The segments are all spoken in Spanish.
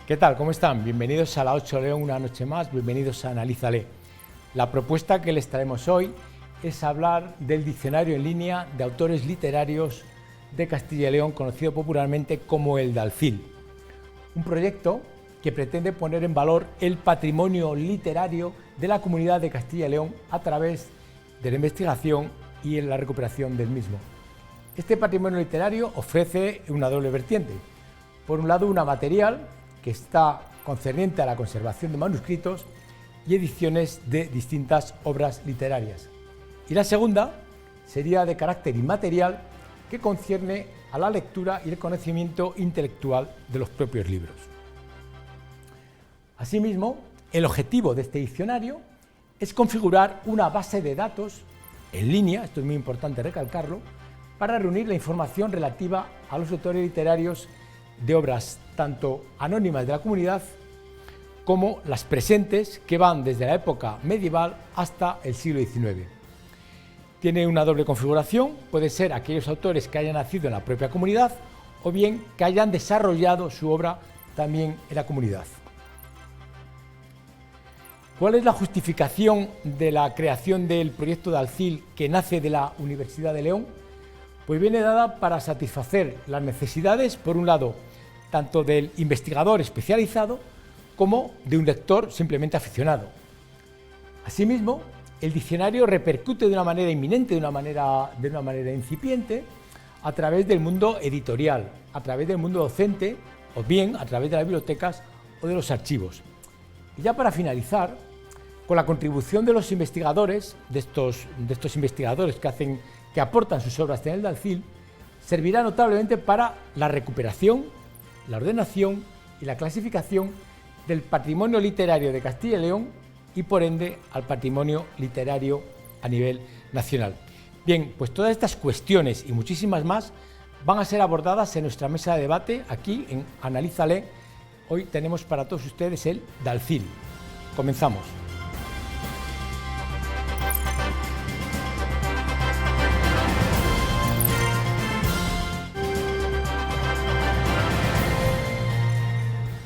¿Qué tal? ¿Cómo están? Bienvenidos a la 8 León una noche más, bienvenidos a Analízale. La propuesta que les traemos hoy es hablar del diccionario en línea de autores literarios de Castilla y León, conocido popularmente como el Dalcil. Un proyecto que pretende poner en valor el patrimonio literario de la comunidad de Castilla y León a través de la investigación y en la recuperación del mismo. Este patrimonio literario ofrece una doble vertiente. Por un lado, una material que está concerniente a la conservación de manuscritos y ediciones de distintas obras literarias. Y la segunda sería de carácter inmaterial, que concierne a la lectura y el conocimiento intelectual de los propios libros. Asimismo, el objetivo de este diccionario es configurar una base de datos en línea, esto es muy importante recalcarlo, para reunir la información relativa a los autores literarios de obras tanto anónimas de la comunidad como las presentes, que van desde la época medieval hasta el siglo XIX. Tiene una doble configuración, puede ser aquellos autores que hayan nacido en la propia comunidad o bien que hayan desarrollado su obra también en la comunidad. ¿Cuál es la justificación de la creación del proyecto Dalcil, que nace de la Universidad de León? Pues viene dada para satisfacer las necesidades, por un lado, tanto del investigador especializado como de un lector simplemente aficionado. Asimismo, el diccionario repercute de una manera inminente, de una manera incipiente, a través del mundo editorial, a través del mundo docente, o bien a través de las bibliotecas o de los archivos. Y ya para finalizar, con la contribución de los investigadores, de estos investigadores que aportan sus obras en el Dalcil, servirá notablemente para la recuperación, la ordenación y la clasificación del patrimonio literario de Castilla y León y, por ende, al patrimonio literario a nivel nacional. Bien, pues todas estas cuestiones y muchísimas más van a ser abordadas en nuestra mesa de debate aquí en Analízale. Hoy tenemos para todos ustedes el Dalcil. Comenzamos.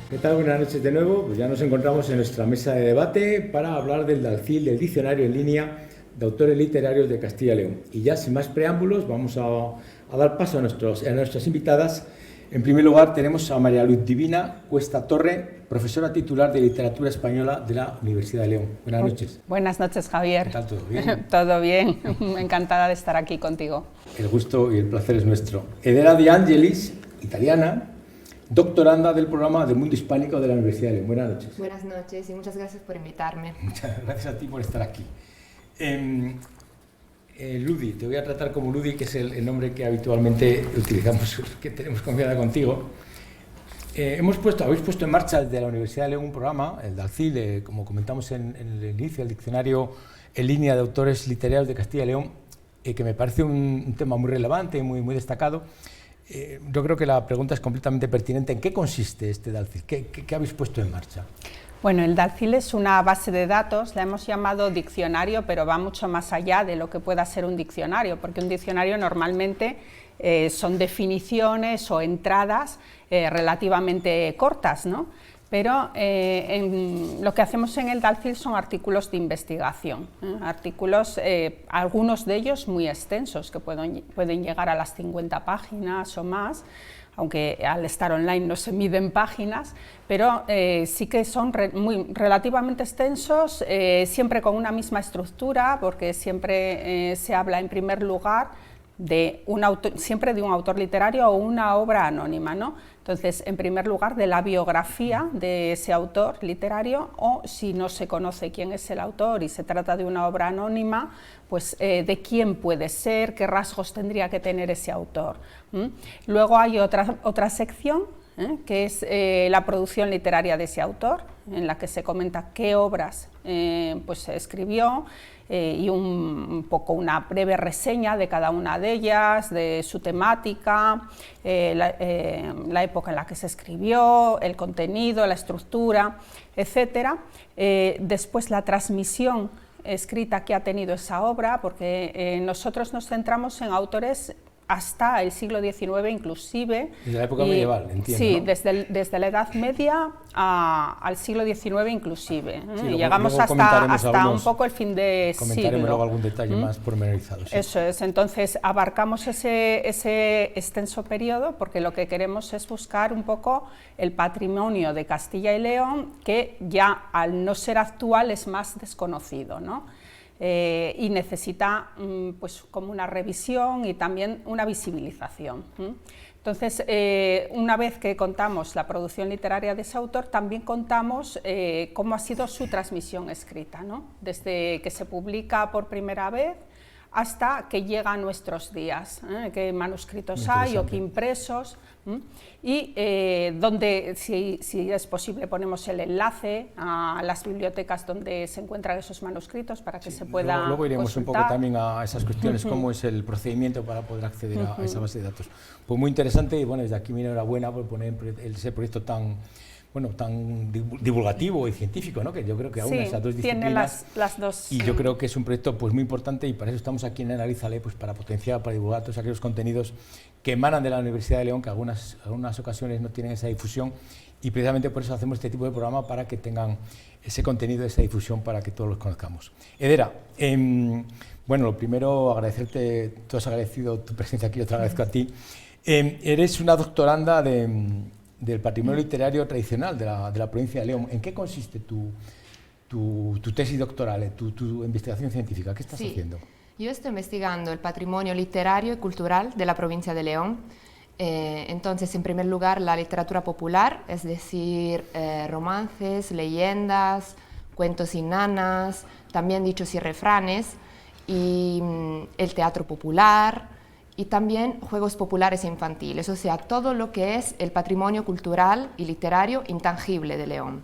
¿Qué tal? Buenas noches de nuevo. Pues ya nos encontramos en nuestra mesa de debate para hablar del Dalcil, del diccionario en línea de autores literarios de Castilla y León. Y ya sin más preámbulos vamos a dar paso a nuestras invitadas. En primer lugar tenemos a María Luz Divina Cuesta Torre, profesora titular de Literatura Española de la Universidad de León. Buenas noches. Buenas noches, Javier. ¿Qué tal? ¿Todo bien? Todo bien. Encantada de estar aquí contigo. El gusto y el placer es nuestro. Edera De Angelis, italiana, doctoranda del programa del Mundo Hispánico de la Universidad de León. Buenas noches. Buenas noches y muchas gracias por invitarme. Muchas gracias a ti por estar aquí. Ludi, te voy a tratar como Ludi, que es el nombre que habitualmente utilizamos, que tenemos confianza contigo. Habéis puesto en marcha desde la Universidad de León un programa, el Dalcil, como comentamos en el inicio, el diccionario en línea de autores literarios de Castilla y León, que me parece un tema muy relevante y muy destacado. Yo creo que la pregunta es completamente pertinente. ¿En qué consiste este Dalcil? ¿Qué habéis puesto en marcha? Bueno, el Dalcil es una base de datos, la hemos llamado diccionario, pero va mucho más allá de lo que pueda ser un diccionario, porque un diccionario normalmente son definiciones o entradas relativamente cortas, ¿no? Pero lo que hacemos en el Dalcil son artículos de investigación, artículos, algunos de ellos muy extensos, que pueden llegar a las 50 páginas o más, aunque al estar online no se miden páginas, pero sí que son relativamente extensos, siempre con una misma estructura, porque siempre se habla en primer lugar siempre de un autor literario o una obra anónima, ¿no? Entonces, en primer lugar, de la biografía de ese autor literario, o si no se conoce quién es el autor y se trata de una obra anónima, pues de quién puede ser, qué rasgos tendría que tener ese autor. Luego hay otra sección, que es la producción literaria de ese autor, en la que se comenta qué obras pues escribió, y un poco una breve reseña de cada una de ellas, de su temática, la época en la que se escribió, el contenido, la estructura, etc. Después la transmisión escrita que ha tenido esa obra, porque nosotros nos centramos en autores hasta el siglo XIX inclusive. Desde la época medieval, entiendo. Sí, ¿no? desde la Edad Media al siglo XIX inclusive. Sí, luego, llegamos hasta un poco el fin de siglo. Comentaremos luego algún detalle más pormenorizado. Sí. Eso es, entonces abarcamos ese extenso periodo porque lo que queremos es buscar un poco el patrimonio de Castilla y León, que ya al no ser actual es más desconocido, ¿no? Y necesita pues como una revisión y también una visibilización. Entonces, una vez que contamos la producción literaria de ese autor, también contamos cómo ha sido su transmisión escrita, ¿no? Desde que se publica por primera vez hasta que llega a nuestros días, qué manuscritos hay o qué impresos, y donde, si es posible, ponemos el enlace a las bibliotecas donde se encuentran esos manuscritos para que se pueda luego iremos consultar. un poco también a esas cuestiones, cómo es el procedimiento para poder acceder a esa base de datos. Pues muy interesante y bueno, desde aquí mi enhorabuena por poner ese proyecto tan divulgativo y científico, ¿no? Que yo creo que aúna esas dos disciplinas. Tiene las dos. Y yo creo que es un proyecto pues muy importante y para eso estamos aquí en Analízale, pues para potenciar, para divulgar todos aquellos contenidos que emanan de la Universidad de León, que algunas ocasiones no tienen esa difusión, y precisamente por eso hacemos este tipo de programa, para que tengan ese contenido, esa difusión, para que todos los conozcamos. Edera, bueno, lo primero agradecerte, tú has agradecido tu presencia aquí, yo te agradezco a ti. Eres una doctoranda del patrimonio literario tradicional de la provincia de León. ¿En qué consiste tu tesis doctoral, tu investigación científica? ¿Qué estás haciendo? Yo estoy investigando el patrimonio literario y cultural de la provincia de León. Entonces, en primer lugar, la literatura popular, es decir, romances, leyendas, cuentos y nanas, también dichos y refranes, y el teatro popular, y también juegos populares e infantiles, o sea, todo lo que es el patrimonio cultural y literario intangible de León.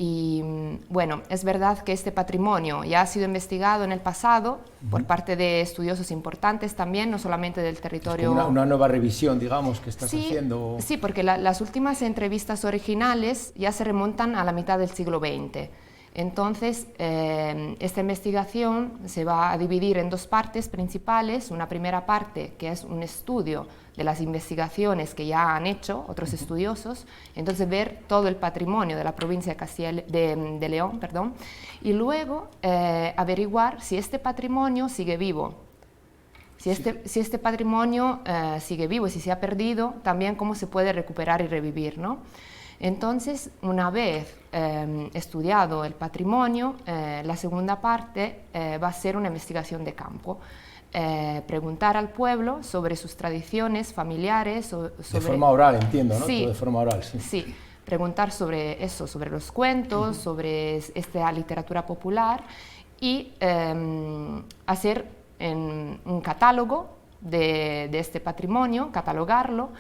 Y bueno, es verdad que este patrimonio ya ha sido investigado en el pasado por parte de estudiosos importantes también, no solamente del territorio... Una nueva revisión, digamos, que estás haciendo. Sí, porque las últimas entrevistas originales ya se remontan a la mitad del siglo XX. Entonces, esta investigación se va a dividir en dos partes principales. Una primera parte, que es un estudio de las investigaciones que ya han hecho otros estudiosos, entonces ver todo el patrimonio de la provincia de León, perdón, y luego averiguar si este patrimonio sigue vivo. Si este patrimonio sigue vivo y si se ha perdido, también cómo se puede recuperar y revivir, ¿no? Entonces, una vez estudiado el patrimonio, la segunda parte va a ser una investigación de campo. Preguntar al pueblo sobre sus tradiciones familiares. De forma oral, entiendo, ¿no? Sí, todo de forma oral, sí. Sí, preguntar sobre eso, sobre los cuentos, sobre esta literatura popular y hacer un catálogo de este patrimonio, catalogarlo,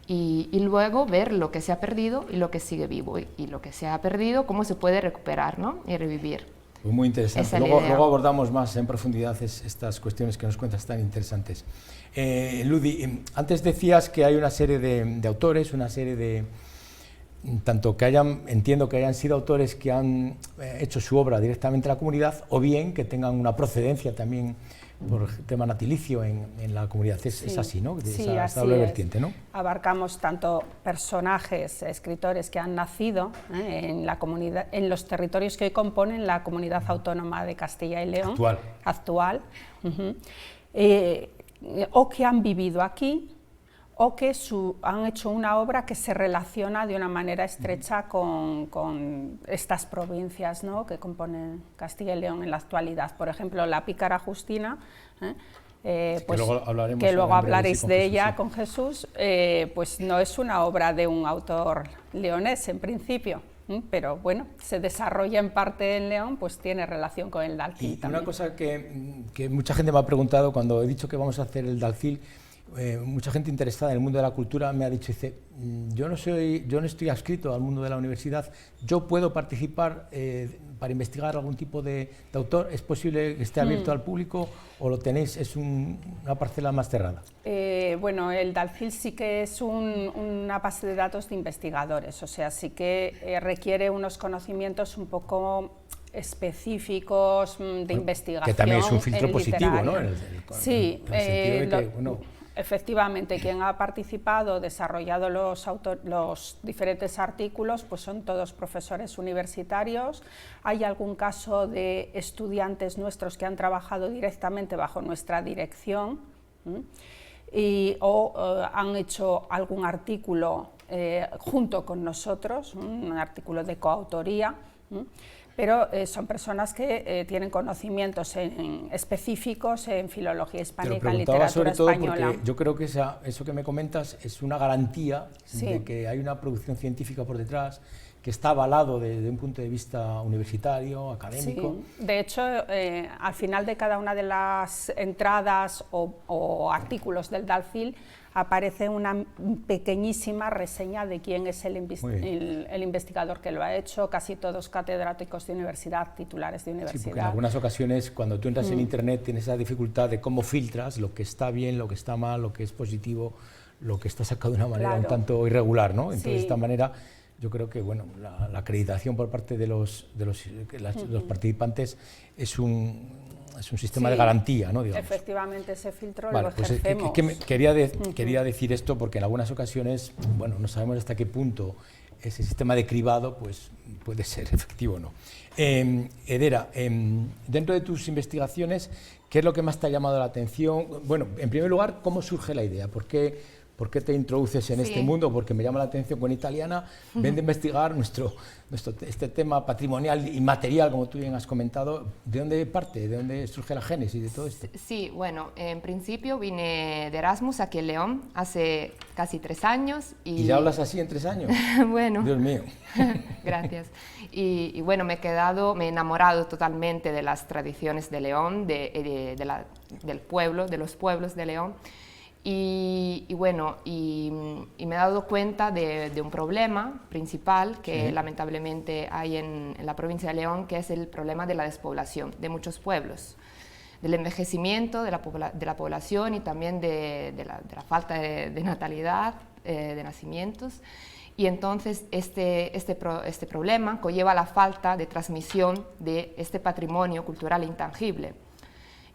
y luego ver lo que se ha perdido y lo que sigue vivo, y lo que se ha perdido, cómo se puede recuperar, ¿no? Y revivir. Pues muy interesante. Luego abordamos más en profundidad estas cuestiones que nos cuentas tan interesantes. Ludi, antes decías que hay una serie de autores, una serie de... tanto que entiendo que hayan sido autores que han hecho su obra directamente en la comunidad, o bien que tengan una procedencia también por tema natilicio en la comunidad. Es así, ¿no? Sí, esa doble vertiente, ¿no? Abarcamos tanto personajes, escritores que han nacido en la comunidad, en los territorios que hoy componen la comunidad autónoma de Castilla y León. Actual. O que han vivido aquí, o que han hecho una obra que se relaciona de una manera estrecha con estas provincias, ¿no?, que componen Castilla y León en la actualidad. Por ejemplo, la Pícara Justina, pues, que luego hablaréis de ella con Jesús, pues no es una obra de un autor leonés en principio, pero bueno, se desarrolla en parte en León, pues tiene relación con el Dalcil. Y también. Una cosa que mucha gente me ha preguntado cuando he dicho que vamos a hacer el Dalcil, mucha gente interesada en el mundo de la cultura me ha dicho, dice, yo no estoy adscrito al mundo de la universidad, yo puedo participar para investigar algún tipo de autor, ¿es posible que esté abierto al público o lo tenéis, es una parcela más cerrada? Bueno, el Dalcil sí que es una base de datos de investigadores, o sea, sí que requiere unos conocimientos un poco específicos de investigación. Que también es un filtro positivo, ¿no? Sí. Efectivamente, quien ha participado, desarrollado los diferentes artículos, pues son todos profesores universitarios. Hay algún caso de estudiantes nuestros que han trabajado directamente bajo nuestra dirección o han hecho algún artículo junto con nosotros, un artículo de coautoría. Pero son personas que tienen conocimientos específicos en filología hispánica, en literatura sobre todo española. Porque yo creo que eso que me comentas es una garantía de que hay una producción científica por detrás, que está avalado desde un punto de vista universitario, académico. Sí. De hecho, al final de cada una de las entradas o artículos del DALCIL aparece una pequeñísima reseña de quién es el investigador que lo ha hecho, casi todos catedráticos de universidad, titulares de universidad. Sí, porque en algunas ocasiones cuando tú entras en Internet tienes esa dificultad de cómo filtras lo que está bien, lo que está mal, lo que es positivo, lo que está sacado de una manera un tanto irregular, ¿no? Entonces, de esta manera, yo creo que bueno, la acreditación por parte de los participantes es un sistema de garantía, ¿no? Digamos. Efectivamente, ese filtro lo ejercemos. Quería decir esto porque en algunas ocasiones, bueno, no sabemos hasta qué punto ese sistema de cribado pues, puede ser efectivo o no. Edera, dentro de tus investigaciones, ¿qué es lo que más te ha llamado la atención? Bueno, en primer lugar, ¿cómo surge la idea? ¿Por qué te introduces en este mundo? Porque me llama la atención con Italiana, ven de investigar este tema patrimonial y material, como tú bien has comentado. ¿De dónde parte? ¿De dónde surge la génesis de todo esto? Sí, bueno, en principio vine de Erasmus aquí en León hace casi 3 años. ¿Y ya hablas así en 3 años? Bueno. Dios mío. Gracias. Y bueno, me he enamorado totalmente de las tradiciones de León, del pueblo, de los pueblos de León. Y me he dado cuenta de un problema principal que lamentablemente hay en la provincia de León, que es el problema de la despoblación de muchos pueblos, del envejecimiento de la población y también de la falta de natalidad, de nacimientos. Y entonces este problema conlleva la falta de transmisión de este patrimonio cultural intangible.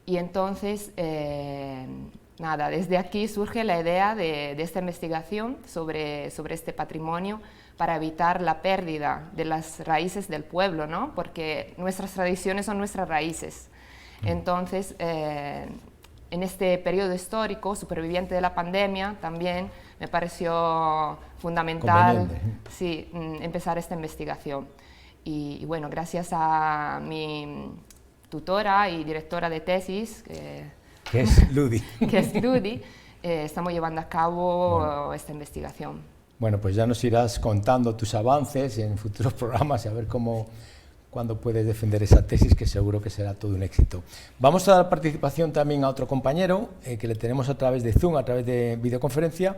Y entonces, desde aquí surge la idea de esta investigación sobre este patrimonio para evitar la pérdida de las raíces del pueblo, ¿no? Porque nuestras tradiciones son nuestras raíces. Entonces, en este periodo histórico, superviviente de la pandemia, también me pareció fundamental empezar esta investigación. Y bueno, gracias a mi tutora y directora de tesis, que es Ludi. Estamos llevando a cabo esta investigación. Bueno, pues ya nos irás contando tus avances en futuros programas y a ver cuándo puedes defender esa tesis, que seguro que será todo un éxito. Vamos a dar participación también a otro compañero que le tenemos a través de Zoom, a través de videoconferencia,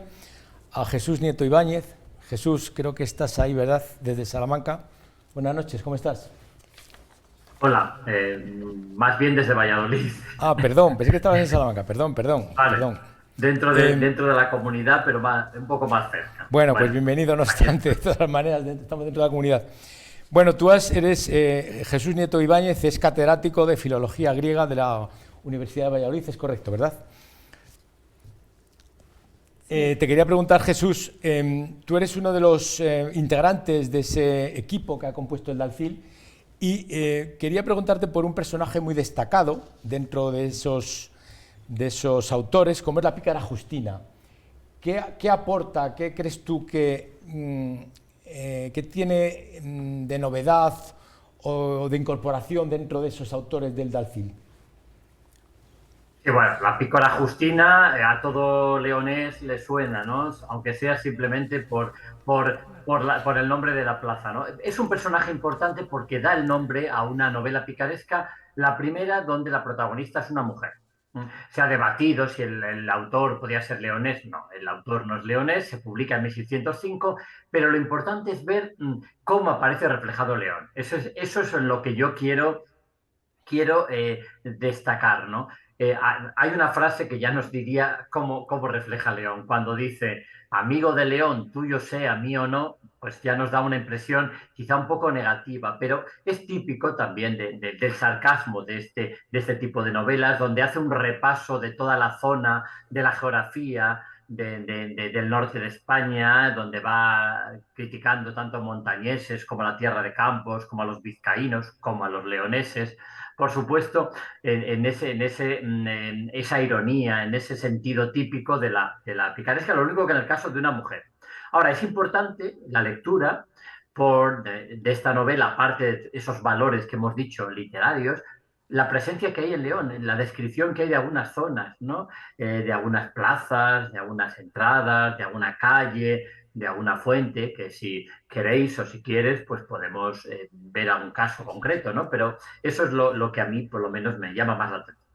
a Jesús Nieto Ibáñez. Jesús, creo que estás ahí, ¿verdad?, desde Salamanca. Buenas noches, ¿cómo estás? Hola, más bien desde Valladolid. Ah, perdón, pensé que estabas en Salamanca, perdón. Vale. Perdón. Dentro de la comunidad, pero un poco más cerca. Bueno, pues bienvenido, no obstante, de todas maneras, estamos dentro de la comunidad. Bueno, tú eres Jesús Nieto Ibáñez, es catedrático de Filología Griega de la Universidad de Valladolid, es correcto, ¿verdad? Te quería preguntar, Jesús, tú eres uno de los integrantes de ese equipo que ha compuesto el DALCIL. Y quería preguntarte por un personaje muy destacado dentro de esos autores, como es la pícara Justina. ¿Qué aporta, qué crees tú que tiene de novedad o de incorporación dentro de esos autores del DALCIL? Sí, bueno, la pícara Justina a todo leonés le suena, ¿no? Aunque sea simplemente por el nombre de la plaza, ¿no? Es un personaje importante porque da el nombre a una novela picaresca, la primera donde la protagonista es una mujer. Se ha debatido si el autor podía ser leonés. No, el autor no es leonés, se publica en 1605, pero lo importante es ver cómo aparece reflejado León. Eso es en lo que yo quiero destacar, ¿no? Hay una frase que ya nos diría cómo refleja León, cuando dice: amigo de León, tuyo sea, mío no, pues ya nos da una impresión quizá un poco negativa, pero es típico también del sarcasmo de este tipo de novelas, donde hace un repaso de toda la zona, de la geografía del norte de España, donde va criticando tanto a montañeses como a la tierra de Campos, como a los vizcaínos, como a los leoneses. Por supuesto, en esa ironía, en ese sentido típico de la picaresca, lo único que en el caso de una mujer. Ahora, es importante la lectura de esta novela, aparte de esos valores que hemos dicho literarios, la presencia que hay en León, en la descripción que hay de algunas zonas, ¿no? De algunas plazas, de algunas entradas, de alguna calle, de alguna fuente, que si queréis o si quieres, pues podemos ver algún caso concreto, ¿no? Pero eso es lo que a mí, por lo menos, me llama más la atención.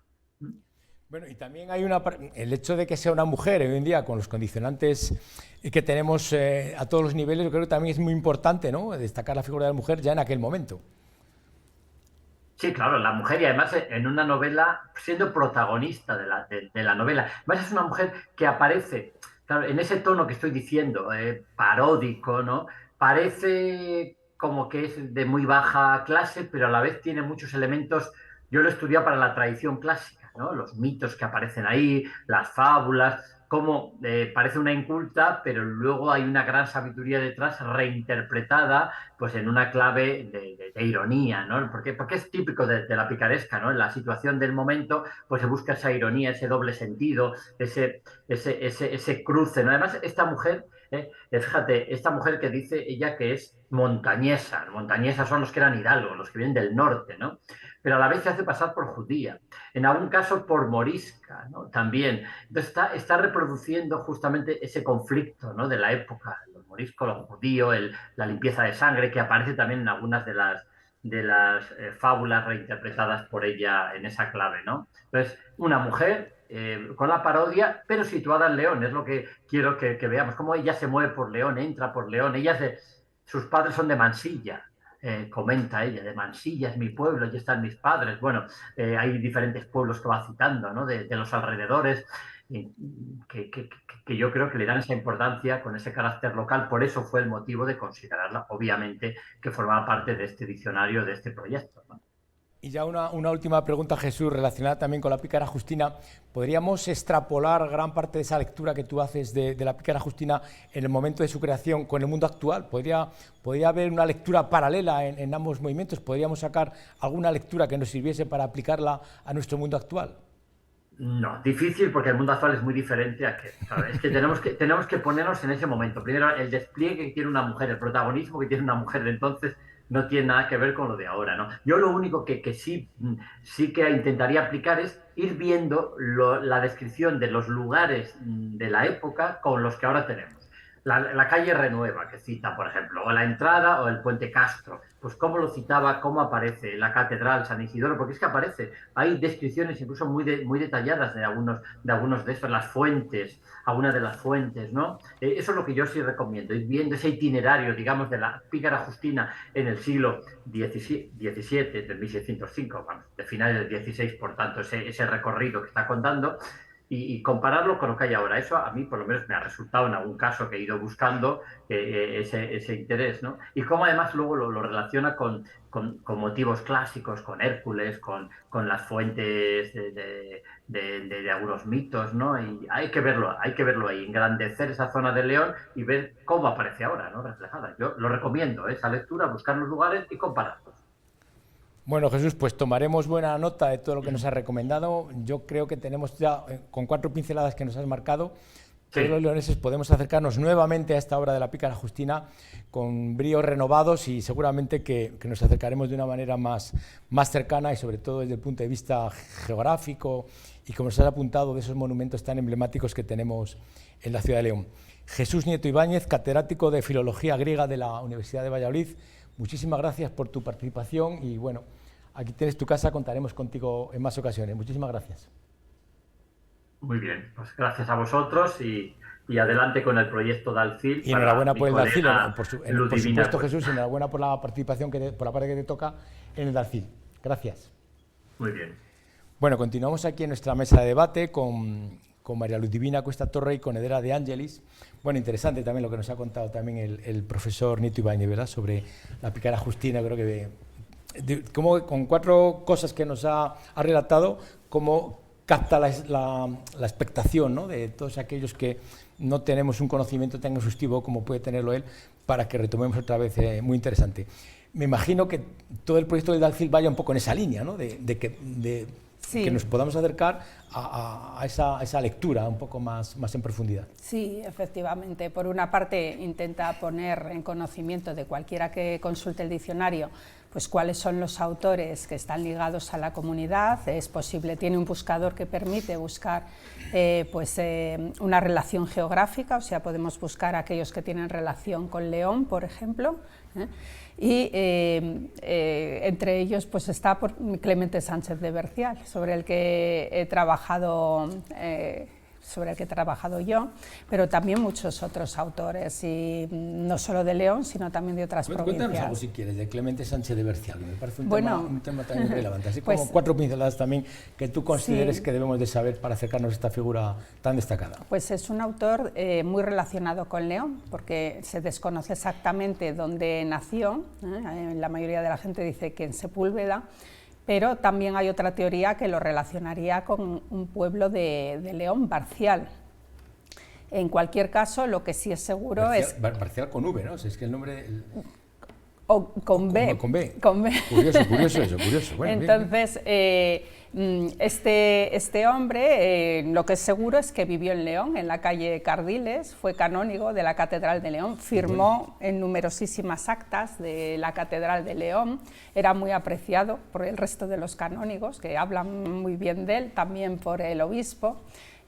Bueno, y también hay el hecho de que sea una mujer hoy en día, con los condicionantes que tenemos a todos los niveles, yo creo que también es muy importante, ¿no? Destacar la figura de la mujer ya en aquel momento. Sí, claro, la mujer, y además en una novela siendo protagonista de la novela. Además es una mujer que aparece, claro, en ese tono que estoy diciendo, paródico, ¿no? Parece como que es de muy baja clase, pero a la vez tiene muchos elementos. Yo lo he estudiado para la tradición clásica, ¿no? Los mitos que aparecen ahí, las fábulas, cómo parece una inculta, pero luego hay una gran sabiduría detrás reinterpretada pues en una clave de ironía, ¿no? Porque es típico de la picaresca, ¿no? En la situación del momento pues se busca esa ironía, ese doble sentido, ese cruce, ¿no? Además, esta mujer, fíjate, esta mujer que dice ella que es montañesa, montañesas son los que eran hidalgos, los que vienen del norte, ¿no? Pero a la vez se hace pasar por judía, en algún caso por morisca, ¿no? También. Entonces está reproduciendo justamente ese conflicto, ¿no? De la época, los moriscos, los judíos, la limpieza de sangre, que aparece también en algunas de las fábulas reinterpretadas por ella en esa clave, ¿no? Entonces, una mujer con la parodia, pero situada en León, es lo que quiero que veamos, cómo ella se mueve por León, entra por León, sus padres son de Mansilla. Comenta ella, de Mansilla es mi pueblo, allí están mis padres. Bueno, hay diferentes pueblos que va citando, ¿no? De los alrededores, que yo creo que le dan esa importancia con ese carácter local. Por eso fue el motivo de considerarla, obviamente, que formaba parte de este diccionario, de este proyecto, ¿no? Y ya una última pregunta, Jesús, relacionada también con la Pícara Justina. ¿Podríamos extrapolar gran parte de esa lectura que tú haces de la Pícara Justina en el momento de su creación con el mundo actual? ¿Podría haber una lectura paralela en ambos movimientos? ¿Podríamos sacar alguna lectura que nos sirviese para aplicarla a nuestro mundo actual? No, difícil, porque el mundo actual es muy diferente a que, ¿sabes? Es que tenemos que ponernos en ese momento. Primero, el despliegue que tiene una mujer, el protagonismo que tiene una mujer de entonces no tiene nada que ver con lo de ahora, ¿no? Yo lo único que sí que intentaría aplicar es ir viendo la descripción de los lugares de la época con los que ahora tenemos. La calle Renueva, que cita, por ejemplo, o la entrada o el puente Castro, pues cómo lo citaba, cómo aparece la catedral San Isidoro, porque es que aparece, hay descripciones incluso muy detalladas de algunos de estos, las fuentes, algunas de las fuentes, ¿no? Eso es lo que yo sí recomiendo, ir viendo ese itinerario, digamos, de la Pícara Justina en el siglo XVII, de 1605, vamos, de finales del XVI, por tanto, ese recorrido que está contando, y compararlo con lo que hay ahora. Eso a mí por lo menos me ha resultado en algún caso que he ido buscando ese interés, ¿no? Y cómo además luego lo relaciona con motivos clásicos, con Hércules, con las fuentes de algunos mitos, ¿no? Y hay que verlo ahí, engrandecer esa zona de León y ver cómo aparece ahora, ¿no? Reflejada. Yo lo recomiendo, esa lectura, buscar los lugares y compararlos. Bueno, Jesús, pues tomaremos buena nota de todo lo que nos has recomendado. Yo creo que tenemos ya, con 4 pinceladas que nos has marcado, todos los leoneses podemos acercarnos nuevamente a esta obra de la Pícara Justina con bríos renovados y seguramente que nos acercaremos de una manera más cercana y sobre todo desde el punto de vista geográfico y como nos has apuntado de esos monumentos tan emblemáticos que tenemos en la ciudad de León. Jesús Nieto Ibáñez, catedrático de Filología Griega de la Universidad de Valladolid, muchísimas gracias por tu participación y bueno, aquí tienes tu casa, contaremos contigo en más ocasiones. Muchísimas gracias. Muy bien, pues gracias a vosotros y adelante con el proyecto Dalcil. Y enhorabuena por el Dalcil, por supuesto, pues. Jesús, enhorabuena por la participación, por la parte que te toca en el Dalcil. Gracias. Muy bien. Bueno, continuamos aquí en nuestra mesa de debate con con María Luz Divina Cuesta Torre y con Edera de Angelis. Bueno, interesante también lo que nos ha contado también el profesor Nito Ibáñez, ¿verdad?, sobre la pícara Justina. Creo que como con 4 cosas que nos ha relatado, cómo capta la expectación, ¿no?, de todos aquellos que no tenemos un conocimiento tan exhaustivo como puede tenerlo él, para que retomemos otra vez. Muy interesante. Me imagino que todo el proyecto de Dalcil vaya un poco en esa línea, ¿no?, Sí. que nos podamos acercar a esa lectura un poco más en profundidad. Sí, efectivamente. Por una parte, intenta poner en conocimiento de cualquiera que consulte el diccionario pues cuáles son los autores que están ligados a la comunidad. Es posible, tiene un buscador que permite buscar una relación geográfica, o sea, podemos buscar a aquellos que tienen relación con León, por ejemplo, y entre ellos pues está Clemente Sánchez de Bercial, sobre el que he trabajado yo, pero también muchos otros autores, y no solo de León, sino también de otras provincias. Cuéntanos algo, si quieres, de Clemente Sánchez de Bercial, me parece un tema también relevante, así pues, como 4 pinceladas también que tú consideres que debemos de saber para acercarnos a esta figura tan destacada. Pues es un autor muy relacionado con León, porque se desconoce exactamente dónde nació. La mayoría de la gente dice que en Sepúlveda, pero también hay otra teoría que lo relacionaría con un pueblo de León, Barcial. En cualquier caso, lo que sí es seguro Barcial con V, ¿no? O sea, es que el nombre... O con B. Con B. Con B. Curioso eso, curioso. Bueno, entonces, este hombre, lo que es seguro es que vivió en León, en la calle Cardiles, fue canónigo de la Catedral de León, firmó en numerosísimas actas de la Catedral de León, era muy apreciado por el resto de los canónigos, que hablan muy bien de él, también por el obispo,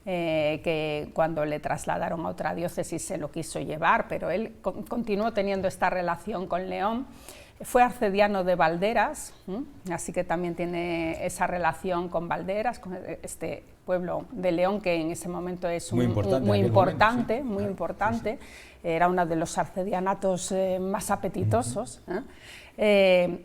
que cuando le trasladaron a otra diócesis se lo quiso llevar, pero él continuó teniendo esta relación con León. Fue arcediano de Valderas, así que también tiene esa relación con Valderas, con este pueblo de León, que en ese momento es muy importante. Era uno de los arcedianatos más apetitosos. El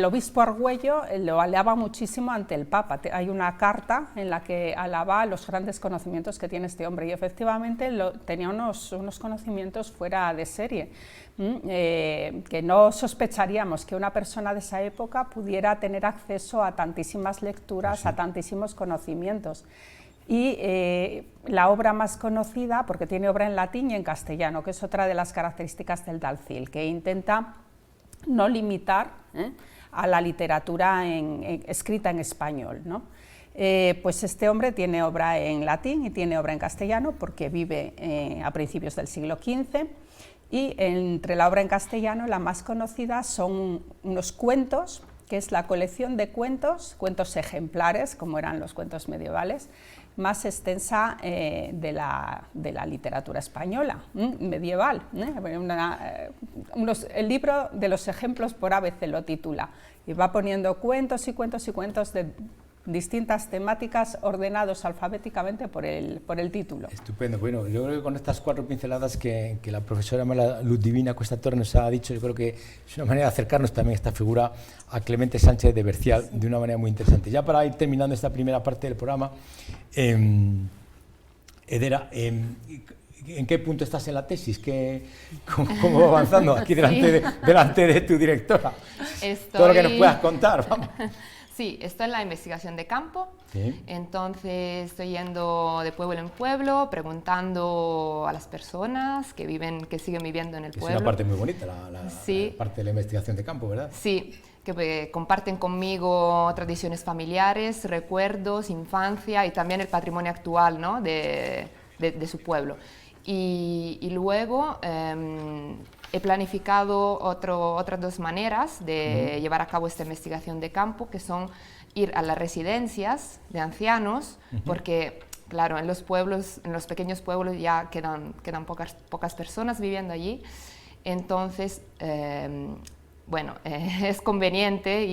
obispo Argüello lo alaba muchísimo ante el Papa. Hay una carta en la que alaba los grandes conocimientos que tiene este hombre, y efectivamente tenía unos conocimientos fuera de serie, que no sospecharíamos que una persona de esa época pudiera tener acceso a tantísimas lecturas, a tantísimos conocimientos. Y la obra más conocida, porque tiene obra en latín y en castellano, que es otra de las características del Dalcil, que intenta no limitar a la literatura escrita en español, ¿no? Pues este hombre tiene obra en latín y tiene obra en castellano, porque vive a principios del siglo XV, y entre la obra en castellano la más conocida son unos cuentos, que es la colección de cuentos ejemplares, como eran los cuentos medievales, más extensa de la literatura española medieval. El libro de los ejemplos por ABC lo titula, y va poniendo cuentos y cuentos y cuentos de distintas temáticas ordenados alfabéticamente por el título. Estupendo. Bueno, yo creo que con estas 4 pinceladas que la profesora María Luz Divina Cuesta Torre nos ha dicho, yo creo que es una manera de acercarnos también a esta figura, a Clemente Sánchez de Bercial, de una manera muy interesante. Ya para ir terminando esta primera parte del programa, Edera, ¿en qué punto estás en la tesis? ¿Cómo va avanzando aquí delante de tu directora? Todo lo que nos puedas contar, vamos. Sí, estoy en la investigación de campo, ¿sí? Entonces estoy yendo de pueblo en pueblo, preguntando a las personas que siguen viviendo en el pueblo. Es una parte muy bonita, sí. La parte de la investigación de campo, ¿verdad? Sí, que comparten conmigo tradiciones familiares, recuerdos, infancia y también el patrimonio actual, ¿no?, de su pueblo. Y luego he planificado otras 2 maneras de llevar a cabo esta investigación de campo, que son ir a las residencias de ancianos, porque, claro, en los pequeños pueblos ya quedan pocas personas viviendo allí. Entonces, es conveniente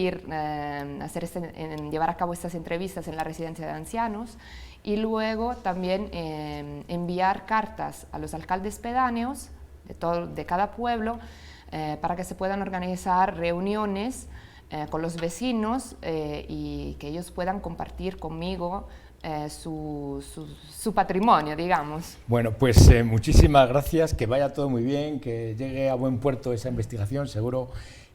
llevar a cabo estas entrevistas en la residencia de ancianos, y luego también enviar cartas a los alcaldes pedáneos de cada pueblo, para que se puedan organizar reuniones con los vecinos y que ellos puedan compartir conmigo su patrimonio, digamos. Bueno, pues muchísimas gracias, que vaya todo muy bien, que llegue a buen puerto esa investigación, seguro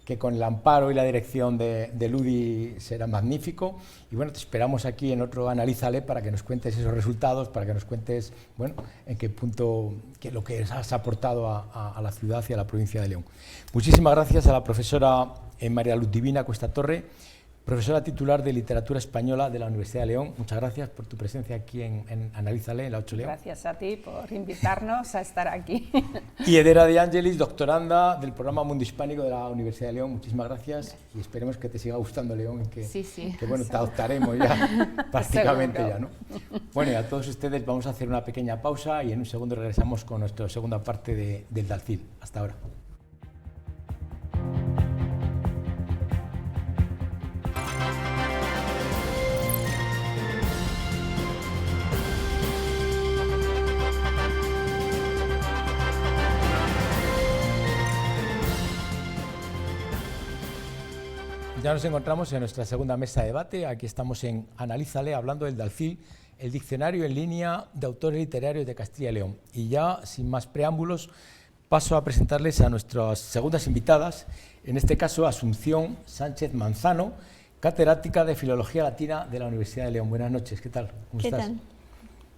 que con el amparo y la dirección de Ludi será magnífico. Y bueno, te esperamos aquí en otro Analízale para que nos cuentes esos resultados, para que nos cuentes, bueno, en qué punto, lo que has aportado a la ciudad y a la provincia de León. Muchísimas gracias a la profesora María Luz Divina Cuesta Torre, profesora titular de Literatura Española de la Universidad de León. Muchas gracias por tu presencia aquí en Analízale, en la 8 León. Gracias a ti por invitarnos a estar aquí. Y Edera de Ángelis, doctoranda del programa Mundo Hispánico de la Universidad de León. Muchísimas gracias y esperemos que te siga gustando León y que bueno, te adoptaremos ya prácticamente ya, ¿no? Bueno, y a todos ustedes vamos a hacer una pequeña pausa y en un segundo regresamos con nuestra segunda parte del Dalcil. Hasta ahora. Ya nos encontramos en nuestra segunda mesa de debate. Aquí estamos en Analízale, hablando del Dalcil, el diccionario en línea de autores literarios de Castilla y León. Y ya, sin más preámbulos, paso a presentarles a nuestras segundas invitadas, en este caso Asunción Sánchez Manzano, catedrática de Filología Latina de la Universidad de León. Buenas noches, ¿qué tal? ¿Cómo estás? ¿Qué tal?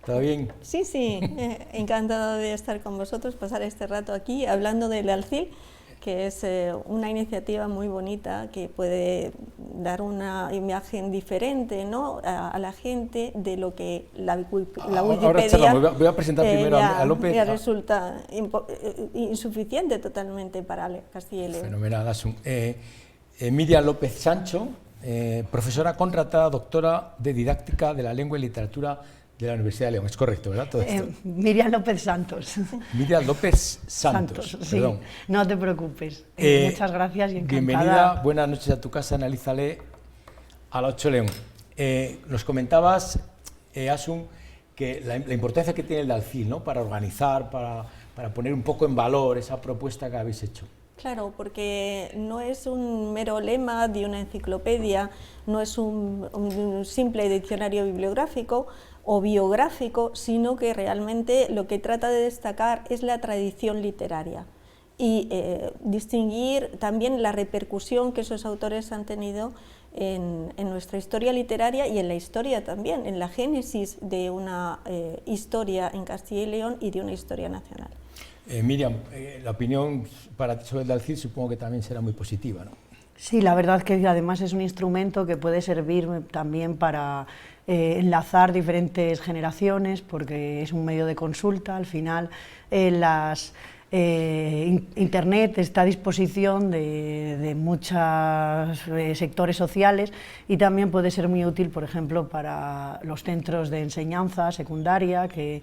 ¿Todo bien? Sí, encantado de estar con vosotros, pasar este rato aquí hablando del Dalcil, que es una iniciativa muy bonita que puede dar una imagen diferente, ¿no?, a la gente de lo que la Wikipedia ahora charlamos. Voy a presentar primero a López. Ya resulta insuficiente totalmente para Castilla y León. Fenomenal, Asun. Miriam López Sancho, profesora contratada, doctora de Didáctica de la Lengua y Literatura de la Universidad de León. Es correcto, ¿verdad? Todo esto. Miriam López Santos. Miriam López Santos, perdón. Sí, no te preocupes. Muchas gracias y encantada. Bienvenida, buenas noches a tu casa, Analízale, a la 8 León. Nos comentabas, Asun, que la importancia que tiene el Dalcil, ¿no?, para organizar, para poner un poco en valor esa propuesta que habéis hecho. Claro, porque no es un mero lema de una enciclopedia, no es un simple diccionario bibliográfico o biográfico, sino que realmente lo que trata de destacar es la tradición literaria y distinguir también la repercusión que esos autores han tenido en nuestra historia literaria y en la historia también, en la génesis de una historia en Castilla y León y de una historia nacional. Miriam, la opinión para ti sobre el Dalcil supongo que también será muy positiva, ¿no? Sí, la verdad es que además es un instrumento que puede servir también para enlazar diferentes generaciones, porque es un medio de consulta. Al final Internet está a disposición de muchos sectores sociales y también puede ser muy útil, por ejemplo, para los centros de enseñanza secundaria que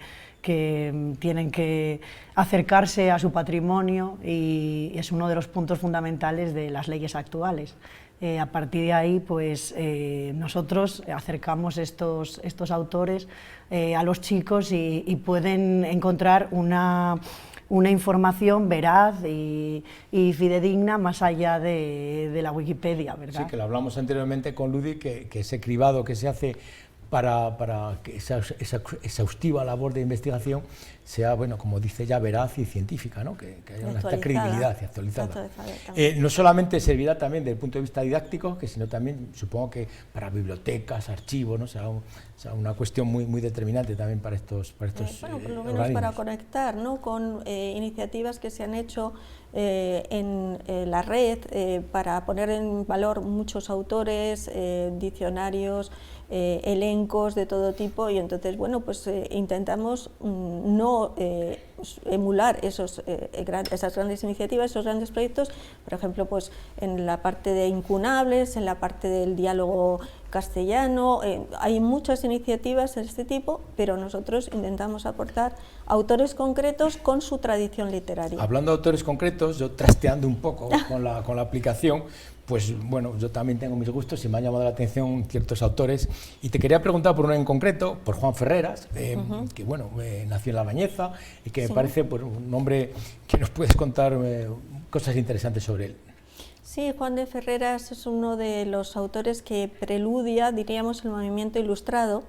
tienen que acercarse a su patrimonio, y es uno de los puntos fundamentales de las leyes actuales. A partir de ahí, pues nosotros acercamos estos autores a los chicos y pueden encontrar una información veraz y fidedigna más allá de la Wikipedia, ¿verdad? Sí, que lo hablamos anteriormente con Ludi, que ese cribado que se hace para que esa exhaustiva labor de investigación sea, bueno, como dice ya, veraz y científica, ¿no?, que haya una credibilidad y actualizada. No solamente servirá también desde el punto de vista didáctico, sino también, supongo que para bibliotecas, archivos, ¿no?, será una cuestión muy determinante también para estos bueno, por lo menos organismos. Para conectar, ¿no?, con iniciativas que se han hecho en la red para poner en valor muchos autores, diccionarios, elencos de todo tipo, y entonces, bueno, pues intentamos no emular esas grandes iniciativas, esos grandes proyectos, por ejemplo, pues en la parte de incunables, en la parte del diálogo castellano, hay muchas iniciativas de este tipo, pero nosotros intentamos aportar autores concretos con su tradición literaria. Hablando de autores concretos, yo trasteando un poco con la aplicación, pues bueno, yo también tengo mis gustos y me han llamado la atención ciertos autores, y te quería preguntar por uno en concreto, por Juan Ferreras, que bueno, nació en La Bañeza y que me parece pues, un hombre que nos puedes contar cosas interesantes sobre él. Sí, Sí, Juan de Ferreras es uno de los autores que preludia, diríamos, el movimiento ilustrado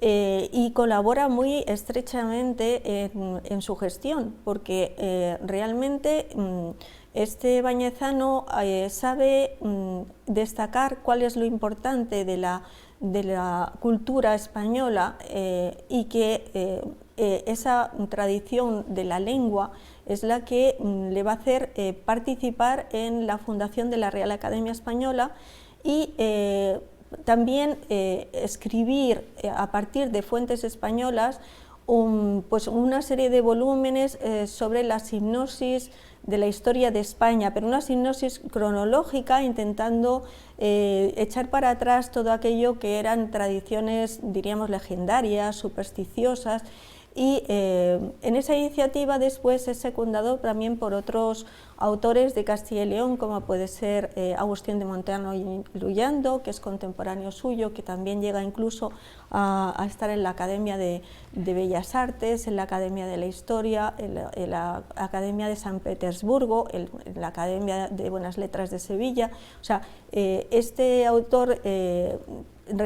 y colabora muy estrechamente en su gestión, porque realmente este bañezano sabe destacar cuál es lo importante de la cultura española y que esa tradición de la lengua es la que le va a hacer participar en la fundación de la Real Academia Española y también escribir a partir de fuentes españolas pues una serie de volúmenes sobre la hipnosis de la historia de España, pero una hipnosis cronológica intentando echar para atrás todo aquello que eran tradiciones, diríamos, legendarias, supersticiosas. Y en esa iniciativa después es secundado también por otros autores de Castilla y León, como puede ser Agustín de Montano y Luyando, que es contemporáneo suyo, que también llega incluso a estar en la Academia de Bellas Artes, en la Academia de la Historia, en la Academia de San Petersburgo, en la Academia de Buenas Letras de Sevilla. O sea, este autor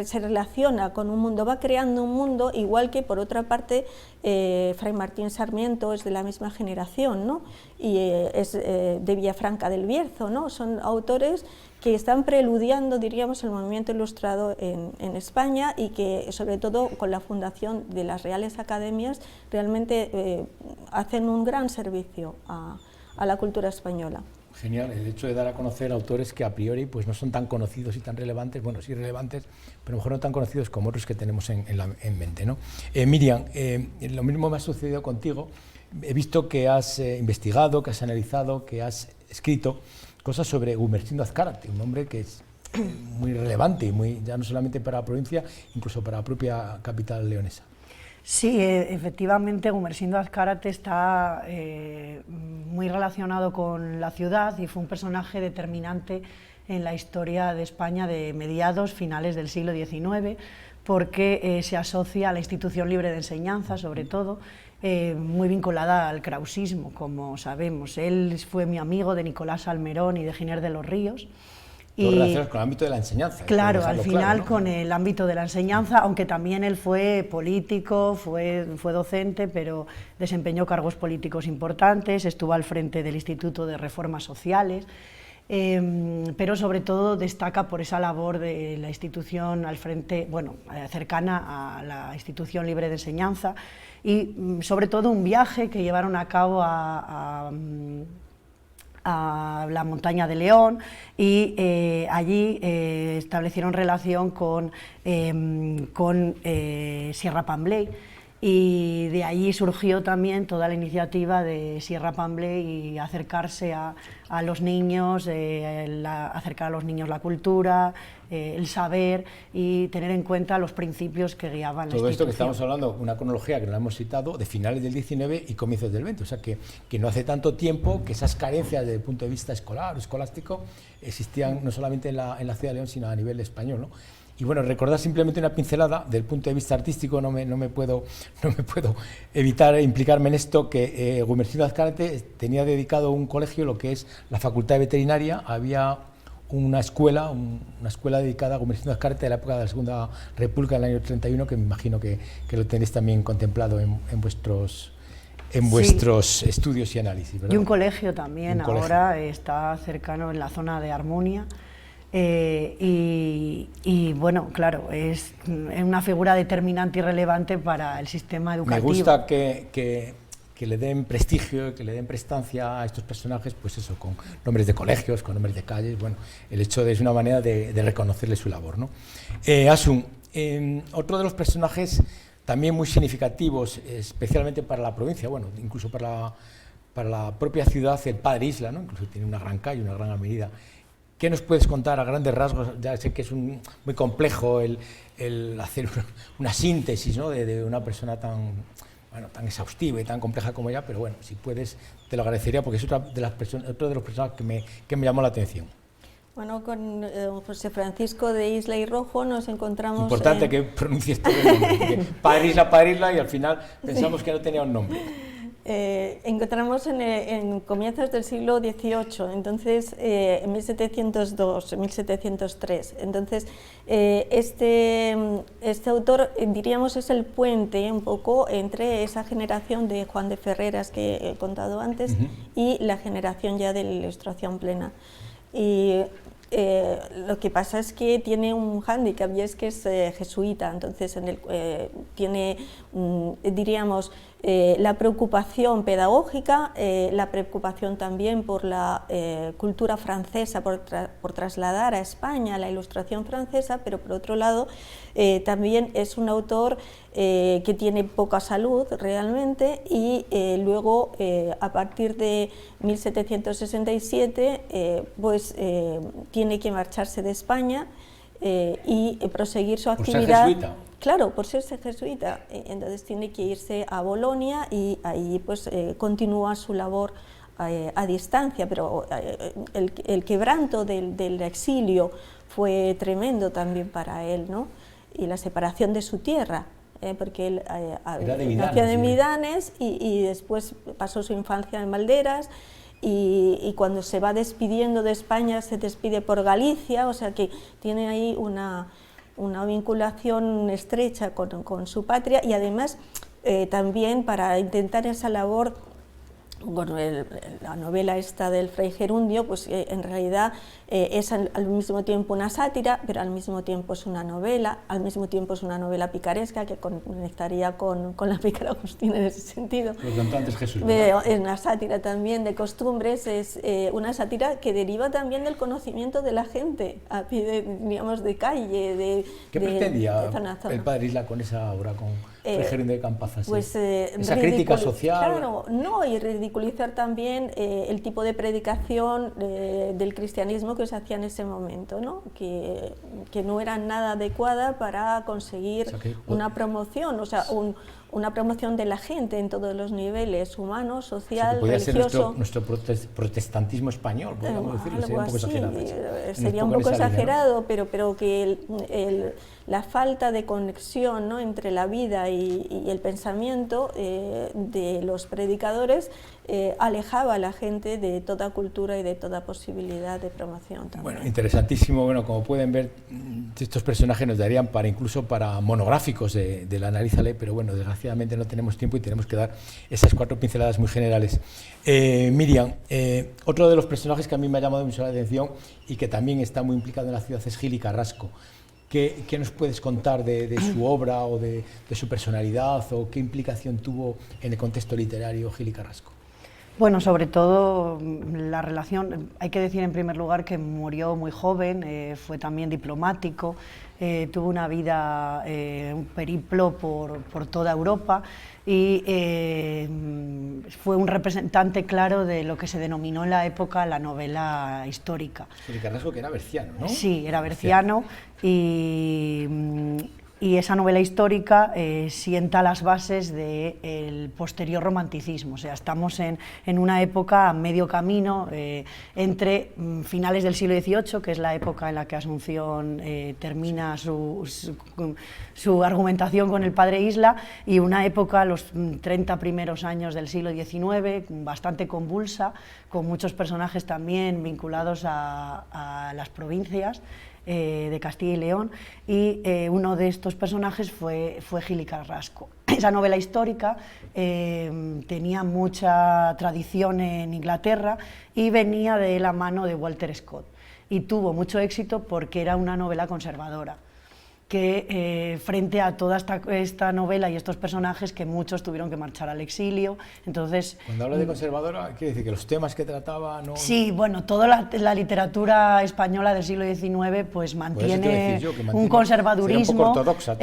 se relaciona con un mundo, va creando un mundo, igual que por otra parte Fray Martín Sarmiento es de la misma generación, ¿no? Y es de Villafranca del Bierzo, ¿no? Son autores que están preludiando, diríamos, el movimiento ilustrado en España y que, sobre todo con la fundación de las Reales Academias, realmente hacen un gran servicio a la cultura española. Genial, el hecho de dar a conocer autores que a priori pues no son tan conocidos y tan relevantes, bueno, sí relevantes, pero a lo mejor no tan conocidos como otros que tenemos en mente, ¿no? Miriam, lo mismo me ha sucedido contigo. He visto que has investigado, que has analizado, que has escrito cosas sobre Gumersindo Azcárate, un hombre que es muy relevante, y ya no solamente para la provincia, incluso para la propia capital leonesa. Sí, efectivamente, Gumersindo Azcárate está muy relacionado con la ciudad y fue un personaje determinante en la historia de España de mediados, finales del siglo XIX, porque se asocia a la institución libre de enseñanza, sobre todo, muy vinculada al krausismo, como sabemos. Él fue muy amigo de Nicolás Salmerón y de Giner de los Ríos. Todo relacionado con el ámbito de la enseñanza. Claro, al final claro, ¿no? Con el ámbito de la enseñanza, aunque también él fue político, fue docente, pero desempeñó cargos políticos importantes, estuvo al frente del Instituto de Reformas Sociales, pero sobre todo destaca por esa labor de la institución al frente, bueno, cercana a la institución libre de enseñanza y sobre todo un viaje que llevaron a cabo a la montaña de León y allí establecieron relación con Sierra Pambley y de allí surgió también toda la iniciativa de Sierra Pambley y acercarse a los niños, acercar a los niños la cultura, el saber y tener en cuenta los principios que guiaban la institución. Todo esto que estamos hablando, una cronología que no la hemos citado, de finales del 19 y comienzos del 20, o sea que no hace tanto tiempo que esas carencias desde el punto de vista escolar o escolástico existían no solamente en la ciudad de León, sino a nivel español, ¿no? Y bueno, recordar simplemente una pincelada del punto de vista artístico, no me puedo evitar implicarme en esto, que Gumersindo Azcárate tenía dedicado un colegio, lo que es la Facultad de Veterinaria. Había una escuela dedicada a Gumersindo Azcárate de la época de la Segunda República, del año 31, que me imagino que lo tenéis también contemplado en vuestros estudios y análisis, ¿verdad? Y un colegio también, ahora está cercano en la zona de Armunia. Y bueno, claro, es una figura determinante y relevante para el sistema educativo. Me gusta que le den prestigio, que le den prestancia a estos personajes, pues eso, con nombres de colegios, con nombres de calles. Bueno, el hecho es una manera de reconocerle su labor, ¿no? Asun, otro de los personajes también muy significativos, especialmente para la provincia, bueno, incluso para la propia ciudad, el Padre Isla, ¿no? Incluso tiene una gran calle, una gran avenida. ¿Qué nos puedes contar a grandes rasgos? Ya sé que es muy complejo el hacer una síntesis, ¿no? de una persona tan exhaustiva y tan compleja como ella, pero bueno, si puedes, te lo agradecería porque es otro de los personajes que me llamó la atención. Bueno, con José Francisco de Isla y Rojo nos encontramos... Importante que pronuncies todo el nombre, porque Padre Isla, y al final pensamos que no tenía un nombre. encontramos en comienzos del siglo XVIII, entonces en 1702, 1703. Entonces este autor, diríamos, es el puente un poco entre esa generación de Juan de Ferreras que he contado antes y la generación ya de la Ilustración plena. Y lo que pasa es que tiene un hándicap, y es que es jesuita, entonces tiene, diríamos, la preocupación pedagógica, la preocupación también por la cultura francesa, por trasladar a España la Ilustración francesa, pero por otro lado también es un autor que tiene poca salud realmente, y luego a partir de 1767 pues tiene que marcharse de España y proseguir su actividad. ¿Por ser jesuita? Claro, por ser jesuita, entonces tiene que irse a Bolonia y ahí pues continúa su labor a distancia, pero el quebranto del exilio fue tremendo también para él, ¿no? Y la separación de su tierra, porque él nació de Midanes y después pasó su infancia en Valderas, y cuando se va despidiendo de España se despide por Galicia, o sea que tiene ahí una vinculación estrecha con su patria, y además también para intentar esa labor con la novela esta del Fray Gerundio, pues en realidad es al mismo tiempo una sátira, pero al mismo tiempo es una novela, al mismo tiempo es una novela picaresca que conectaría con la pícara Agustina en ese sentido. Por lo tanto, antes Jesús. Es una sátira también de costumbres, es una sátira que deriva también del conocimiento de la gente, a pie digamos, de calle, ¿Qué pretendía zona a zona. el padre Isla con esa obra, con Fray Gerundio de Campazas? Pues, esa crítica social. Claro, no, y ridiculizar también el tipo de predicación del cristianismo que se hacía en ese momento, ¿no? Que no era nada adecuada para conseguir una promoción, o sea, una promoción de la gente en todos los niveles, humano, social, podría religioso. Ser nuestro protestantismo español, podríamos decirlo, sería un poco exagerado. Sería un poco exagerado, pero que la falta de conexión, ¿no?, entre la vida y el pensamiento de los predicadores alejaba a la gente de toda cultura y de toda posibilidad de promoción también. Bueno, interesantísimo. Bueno, como pueden ver, estos personajes nos darían incluso para monográficos de la Analízale, pero bueno, desgraciadamente no tenemos tiempo y tenemos que dar esas 4 pinceladas muy generales. Miriam, otro de los personajes que a mí me ha llamado mucho la atención y que también está muy implicado en la ciudad es Gili Carrasco. ¿Qué nos puedes contar de su obra o de su personalidad, o qué implicación tuvo en el contexto literario Gili Carrasco? Bueno, sobre todo la relación, hay que decir en primer lugar que murió muy joven, fue también diplomático, tuvo una vida, un periplo por toda Europa, y fue un representante claro de lo que se denominó en la época la novela histórica. Gili Carrasco, que era berciano, ¿no? Sí, era berciano, y esa novela histórica sienta las bases del posterior romanticismo. O sea, estamos en una época a medio camino entre finales del siglo XVIII, que es la época en la que Asunción termina su argumentación con el padre Isla, y una época, los 30 primeros años del siglo XIX, bastante convulsa, con muchos personajes también vinculados a las provincias de Castilla y León, y uno de estos personajes fue Gili Carrasco. Esa novela histórica tenía mucha tradición en Inglaterra y venía de la mano de Walter Scott, y tuvo mucho éxito porque era una novela conservadora, que frente a toda esta novela y estos personajes, que muchos tuvieron que marchar al exilio. Entonces, cuando habla de conservadora, ¿quiere decir que los temas que trataba no...? Sí, bueno, toda la literatura española del siglo XIX pues mantiene un conservadurismo, un poco ortodoxa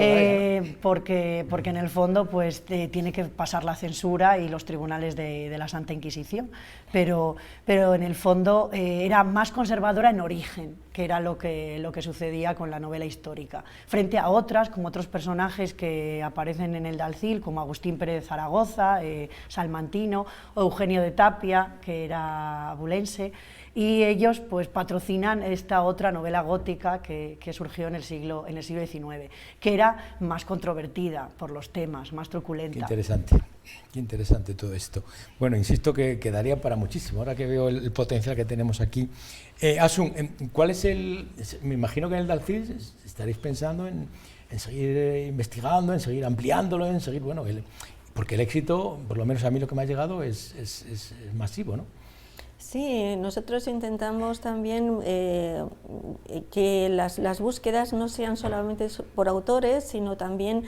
porque en el fondo pues tiene que pasar la censura y los tribunales de la Santa Inquisición, pero en el fondo era más conservadora en origen, que era lo que sucedía con la novela histórica. frente a otras, como otros personajes que aparecen en el Dalcil, como Agustín Pérez de Zaragoza, salmantino, o Eugenio de Tapia, que era abulense, y ellos pues patrocinan esta otra novela gótica que surgió en el siglo XIX, que era más controvertida por los temas, más truculenta. Qué interesante todo esto. Bueno, insisto que quedaría para muchísimo, ahora que veo el potencial que tenemos aquí. Asun, ¿cuál es me imagino que en el Dalcil estaréis pensando en seguir investigando, en seguir ampliándolo, en seguir, bueno, porque el éxito, por lo menos a mí lo que me ha llegado, es masivo, ¿no? Sí, nosotros intentamos también que las búsquedas no sean solamente por autores, sino también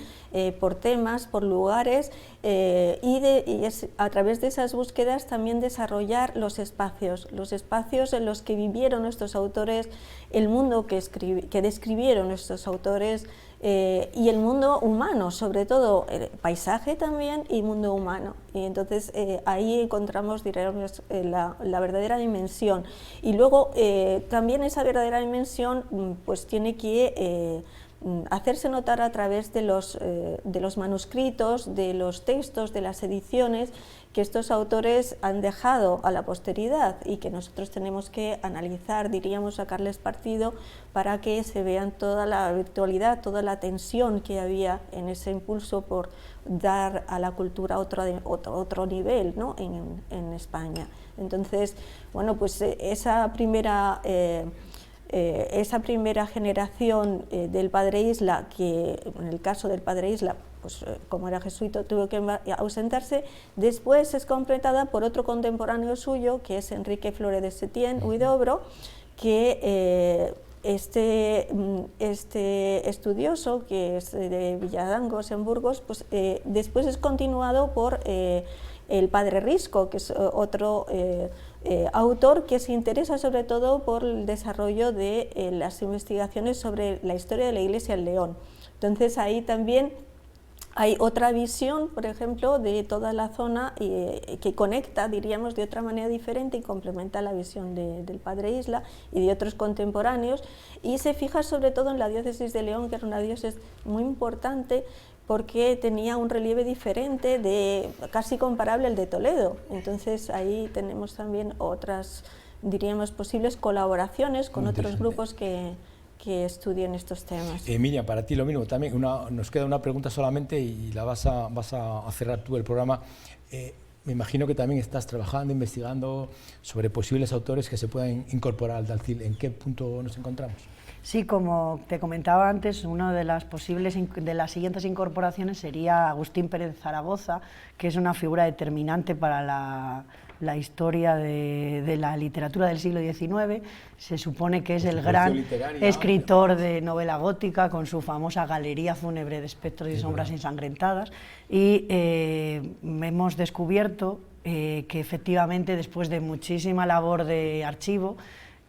por temas, por lugares, y es a través de esas búsquedas también desarrollar los espacios en los que vivieron estos autores, el mundo que describieron estos autores, y el mundo humano, sobre todo el paisaje también y mundo humano. Y entonces ahí encontramos, diríamos, la verdadera dimensión. Y luego también esa verdadera dimensión pues tiene que hacerse notar a través de los manuscritos, de los textos, de las ediciones que estos autores han dejado a la posteridad y que nosotros tenemos que analizar, diríamos, sacarles partido para que se vean toda la virtualidad, toda la tensión que había en ese impulso por dar a la cultura otro nivel, ¿no?, en España. Entonces, bueno, pues esa primera generación del Padre Isla, que en el caso del Padre Isla, pues como era jesuita, tuvo que ausentarse, después es completada por otro contemporáneo suyo, que es Enrique Flore de Setién, Huidobro, que este estudioso, que es de Villadangos, en Burgos, pues después es continuado por el Padre Risco, que es otro autor que se interesa sobre todo por el desarrollo de las investigaciones sobre la historia de la Iglesia en León. Entonces ahí también hay otra visión, por ejemplo, de toda la zona que conecta, diríamos, de otra manera diferente y complementa la visión del Padre Isla y de otros contemporáneos, y se fija sobre todo en la diócesis de León, que era una diócesis muy importante porque tenía un relieve diferente, casi comparable al de Toledo. Entonces ahí tenemos también otras, diríamos, posibles colaboraciones con otros grupos que estudien estos temas. Miriam, para ti lo mismo, también nos queda una pregunta solamente y la vas a cerrar tú el programa. Me imagino que también estás trabajando, investigando sobre posibles autores que se puedan incorporar al Dalcil. ¿En qué punto nos encontramos? Sí, como te comentaba antes, una de las siguientes incorporaciones sería Agustín Pérez de Zaragoza, que es una figura determinante para la historia de la literatura del siglo XIX. Se supone que es el gran escritor de novela gótica, con su famosa Galería fúnebre de espectros y sombras ensangrentadas, y hemos descubierto que efectivamente, después de muchísima labor de archivo,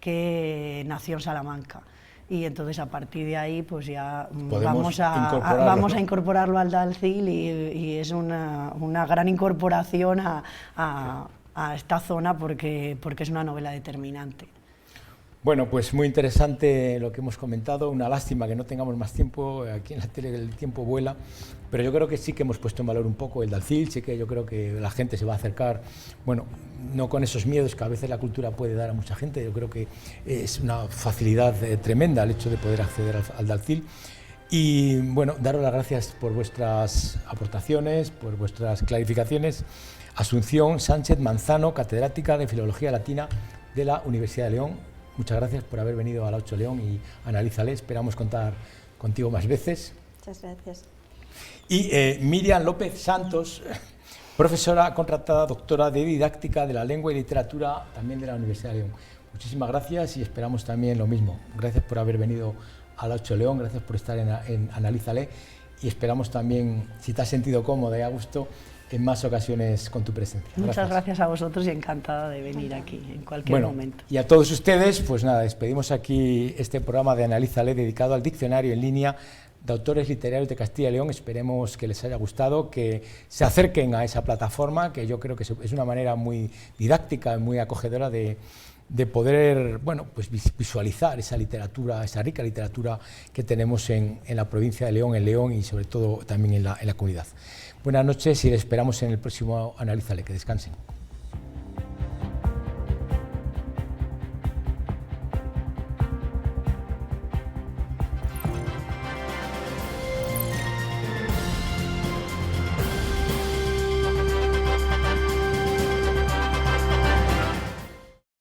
que nació en Salamanca. Y entonces a partir de ahí pues ya vamos a incorporarlo al Dalcil, y es una gran incorporación a esta zona porque es una novela determinante. Bueno, pues muy interesante lo que hemos comentado, una lástima que no tengamos más tiempo, aquí en la tele el tiempo vuela, pero yo creo que sí que hemos puesto en valor un poco el Dalcil, sí que yo creo que la gente se va a acercar, bueno, no con esos miedos que a veces la cultura puede dar a mucha gente, yo creo que es una facilidad tremenda el hecho de poder acceder al Dalcil. Y bueno, daros las gracias por vuestras aportaciones, por vuestras clarificaciones. Asunción Sánchez Manzano, catedrática de Filología Latina de la Universidad de León. Muchas gracias por haber venido a la 8 León y Analízale. Esperamos contar contigo más veces. Muchas gracias. Y Miriam López Santos, profesora contratada, doctora de Didáctica de la Lengua y Literatura, también de la Universidad de León. Muchísimas gracias y esperamos también lo mismo. Gracias por haber venido a la 8 León, gracias por estar en Analízale, y esperamos también, si te has sentido cómoda y a gusto, en más ocasiones con tu presencia. Muchas gracias a vosotros y encantada de venir aquí en cualquier momento. Y a todos ustedes, pues nada, despedimos aquí este programa de Analízale dedicado al diccionario en línea de autores literarios de Castilla y León. Esperemos que les haya gustado, que se acerquen a esa plataforma, que yo creo que es una manera muy didáctica y muy acogedora de de poder, bueno, pues visualizar esa literatura, esa rica literatura que tenemos en la provincia de León, en León y sobre todo también en la comunidad. Buenas noches y les esperamos en el próximo Analízale. Que descansen.